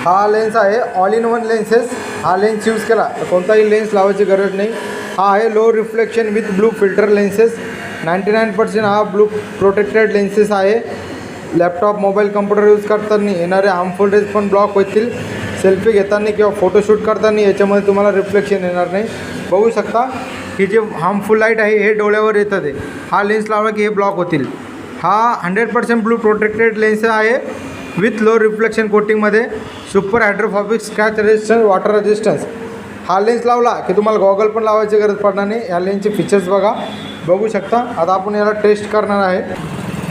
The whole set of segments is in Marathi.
हा लेन्स आहे ऑल इन वन लेन्सेस. हा लेन्स यूज केला तर कोणताही लेन्स लावायची गरज नाही. हा आहे low reflection with blue filter lenses. 99% हा ब्लू प्रोटेक्टेड लेन्सेस आहे. लॅपटॉप मोबाईल कम्प्युटर यूज करताना येणारे हार्मफुल रेज पण ब्लॉक होतील. सेल्फी घेताना किंवा फोटोशूट करताना याच्यामध्ये तुम्हाला रिफ्लेक्शन येणार नाही. बघू शकता की जे हार्मफुल लाईट आहे हे डोळ्यावर येतं ते. हा लेन्स लावला की हे ब्लॉक होतील. हा 100% ब्लू प्रोटेक्टेड लेन्स आहे विथ लो रिफ्लेक्शन कोटिंगमध्ये. Super hydrophobic scratch resistance water resistance. हा लेन्स लावला की तुम्हाला गॉगल पण लावायची गरज पडणार नाही. ह्या लेन्सचे फीचर्स बघू शकता. आता आपण याला टेस्ट करणार आहे.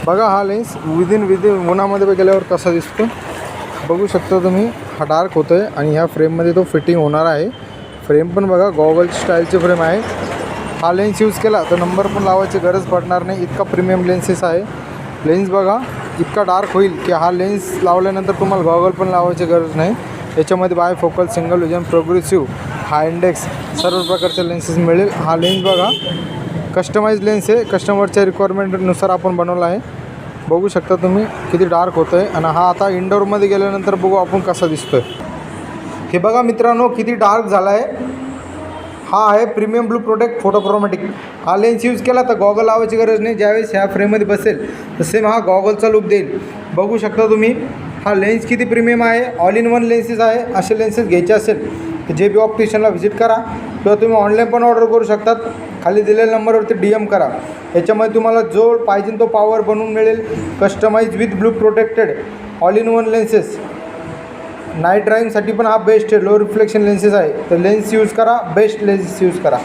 बघा हा लेन्स विदिन उन्हामध्ये गेल्यावर कसा दिसतो बघू शकता तुम्ही. हा डार्क होतो आहे आणि ह्या फ्रेममध्ये तो फिटिंग होणार आहे. फ्रेम पण बघा गॉगल स्टाईलची फ्रेम आहे. हा लेन्स यूज केला तर नंबर पण लावायची गरज पडणार नाही. इतका प्रीमियम लेन्सेस आहे. लेन्स बघा इतका डार्क होईल की हा लेन्स लावल्यानंतर तुम्हाला गॉगल पण लावायची गरज नाही. याच्यामध्ये बायफोकल, सिंगल विजन, प्रोग्रेसिव्ह, हाय इंडेक्स सर्व प्रकारचे लेन्सेस मिळेल. हा लेन्स बघा कस्टमाइज लेन्स आहे. कस्टमरच्या रिक्वायरमेंटनुसार आपण बनवला आहे. बघू शकता तुम्ही किती डार्क होतं आहे. आणि हा आता इंडोरमध्ये गेल्यानंतर बघू आपण कसा दिसतो आहे. हे बघा मित्रांनो किती डार्क झाला आहे. हा आहे प्रीमियम ब्लू प्रोटेक्ट फोटोक्रोमॅटिक. हा लेन्स यूज केला तर गॉगल लावायची गरज नाही. ज्यावेळेस ह्या फ्रेममध्ये बसेल तर सेम हा गॉगलचा लुक देईल. बघू शकता तुम्ही हा लेन्स किती प्रीमियम आहे. ऑल इन वन लेन्सेस आहे. असे लेन्सेस घ्यायचे असेल तर जे बी ऑप्टिशियनला व्हिजिट करा किंवा तुम्ही ऑनलाईन पण ऑर्डर करू शकतात. खाली दिलेल्या नंबरवरती DM करा. याच्यामध्ये तुम्हाला जो पाहिजे तो पॉवर बनवून मिळेल. Customise with blue protected all in one lenses. Night ड्रायव्हिंगसाठी पण हा बेस्ट आहे. लो रिफ्लेक्शन लेन्सेस आहे. तर लेन्स यूज करा. बेस्ट लेन्स यूज करा.